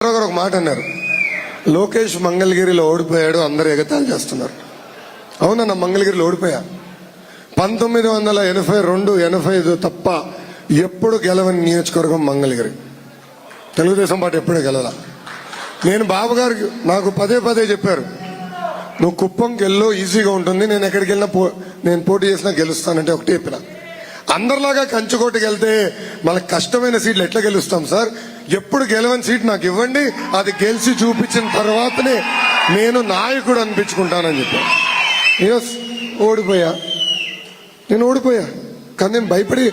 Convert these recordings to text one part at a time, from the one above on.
గారు ఒక మాట అన్నారు, లోకేష్ మంగళగిరిలో ఓడిపోయాడు, అందరూ ఎగతాళి చేస్తున్నారు. అవునన్న, మంగళగిరిలో ఓడిపోయా. 1982, 85 తప్ప ఎప్పుడు గెలవని నియోజకవర్గం మంగళగిరి. తెలుగుదేశం పార్టీ ఎప్పుడూ గెలవాల. నేను బాబు గారికి నాకు పదే పదే చెప్పారు, నువ్వు కుప్పంకి వెళ్ళు, ఈజీగా ఉంటుంది, నేను ఎక్కడికి వెళ్ళినా నేను పోటీ చేసినా గెలుస్తానంటే ఒకటి చెప్పిన. అందరిలాగా కంచుకోటకి వెళ్తే మనకు కష్టమైన సీట్లు ఎట్లా గెలుస్తాం సార్? ఎప్పుడు గెలవని సీట్ నాకు ఇవ్వండి, అది గెలిచి చూపించిన తర్వాతనే నేను నాయకుడు అనిపించుకుంటానని చెప్పాను. ఓడిపోయా, నేను ఓడిపోయా. కానీ నేను భయపడి,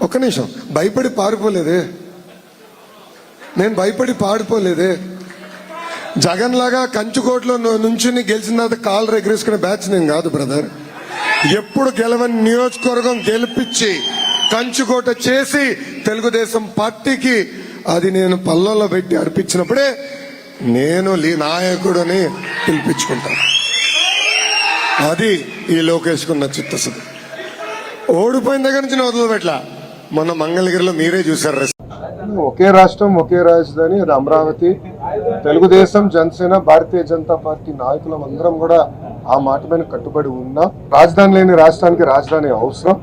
ఒక్క నిమిషం, భయపడి పారిపోలేదే. నేను భయపడి పాడిపోలేదే. జగన్ లాగా కంచుకోటలో నుంచుని గెలిచిన తర్వాత కాళ్ళు ఎగరేసుకునే బ్యాచ్ నేను కాదు బ్రదర్. ఎప్పుడు గెలవని నియోజకవర్గం గెలిపించి కంచుకోట చేసి తెలుగుదేశం పార్టీకి అది నేను పళ్ళలో పెట్టి అర్పించినప్పుడే నేను నాయకుడని పిలిపించుకుంటాను. అది ఈ లోకేష్కున్న చిత్తశుద్ధి. ఓడిపోయిన దగ్గర నుంచి నేను వదిలిపెట్లా. మొన్న మంగళగిరిలో మీరే చూశారు. ఒకే రాష్ట్రం, ఒకే రాజధాని, అది అమరావతి. తెలుగుదేశం, జనసేన, భారతీయ జనతా పార్టీ నాయకులం అందరం కూడా ఆ మాట మీద కట్టుబడి ఉన్నాం. రాజధాని లేని రాష్ట్రానికి రాజధాని అవసరం.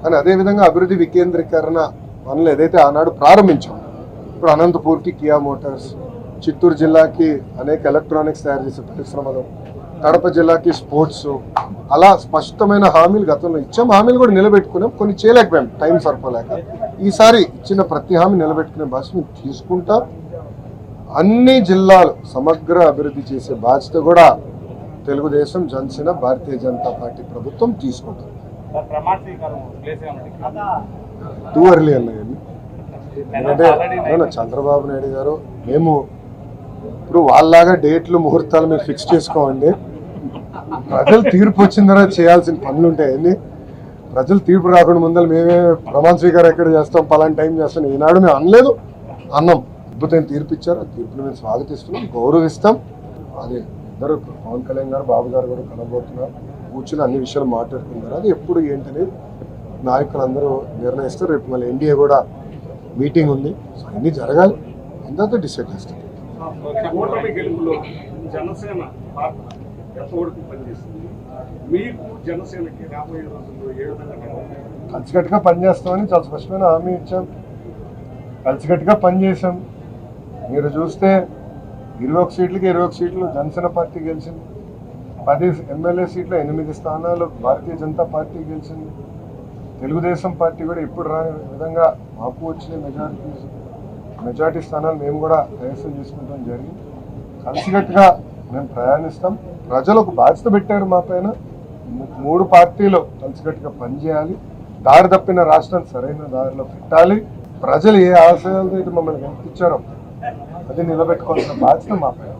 కానీ అదేవిధంగా అభివృద్ధి వికేంద్రీకరణ పనులు ఏదైతే ఆనాడు ప్రారంభించాం, ఇప్పుడు అనంతపూర్కి కియా మోటార్స్, చిత్తూరు జిల్లాకి అనేక ఎలక్ట్రానిక్స్ తయారు చేసే పరిశ్రమలు, కడప జిల్లాకి స్పోర్ట్స్, అలా స్పష్టమైన హామీలు గతంలో ఇచ్చాం. హామీలు కూడా నిలబెట్టుకున్నాం, కొన్ని చేయలేకపోయాం టైం సరిపోలేక. ఈసారి ఇచ్చిన ప్రతి హామీ నిలబెట్టుకునే బాధ్యత మేము తీసుకుంటాం. అన్ని జిల్లాలు సమగ్ర అభివృద్ధి చేసే బాధ్యత కూడా తెలుగుదేశం, జనసేన, భారతీయ జనతా పార్టీ ప్రభుత్వం తీసుకుంటాం. టూ ఎర్లీ అన్నాయండి. ఎందుకంటే చంద్రబాబు నాయుడు గారు, మేము ఇప్పుడు వాళ్ళలాగా డేట్లు, ముహూర్తాలు మీరు ఫిక్స్ చేసుకోండి. ప్రజలు తీర్పు వచ్చిన తర్వాత చేయాల్సిన పనులు ఉంటాయండి. ప్రజలు తీర్పు రాకుండా ముందర మేమే ప్రమాణ స్వీకారం ఎక్కడ చేస్తాం, పలాంటి టైం చేస్తాం. ఈనాడు మేము అనలేదు, అన్నాం. అద్భుతమైన తీర్పు ఇచ్చారు. ఆ తీర్పును మేము స్వాగతిస్తున్నాం, గౌరవిస్తాం. అదే ఇద్దరు పవన్ కళ్యాణ్ గారు, బాబు గారు కూడా కనబోతున్నారు. కూర్చుని అన్ని విషయాలు మాట్లాడుతున్నారు. అది ఎప్పుడు ఏంటనేది నాయకులందరూ నిర్ణయిస్తారు. రేపు మళ్ళీ ఎన్డీఏ కూడా మీటింగ్ ఉంది. సో అన్నీ జరగాలి, అందరితో డిసైడ్ చేస్తారు. కలిసికట్టుగా పనిచేస్తామని చాలా స్పష్టమైన హామీ ఇచ్చాం. కలిసికట్టుగా పనిచేసాం. మీరు చూస్తే 21 సీట్లకి 21 సీట్లు జనసేన పార్టీ గెలిచింది. 10 ఎమ్మెల్యే సీట్లు 8 స్థానాలు భారతీయ జనతా పార్టీ గెలిచింది. తెలుగుదేశం పార్టీ కూడా ఇప్పుడు రాని విధంగా మాకు వచ్చిన మెజార్టీ స్థానాలు మేము కూడా కైవసం చేసుకుంటాం జరిగింది. కలిసికట్టుగా మేము ప్రయాణిస్తాం. ప్రజలు ఒక బాధ్యత పెట్టారు మా పైన. 3 పార్టీలు కలిసికట్టుగా పనిచేయాలి. దారి తప్పిన రాష్ట్రాన్ని సరైన దారిలో పెట్టాలి. ప్రజలు ఏ ఆశయాలతో అయితే మమ్మల్ని గెలిపించారో అది నిలబెట్టుకోవాల్సిన బాధ్యత మా పైన.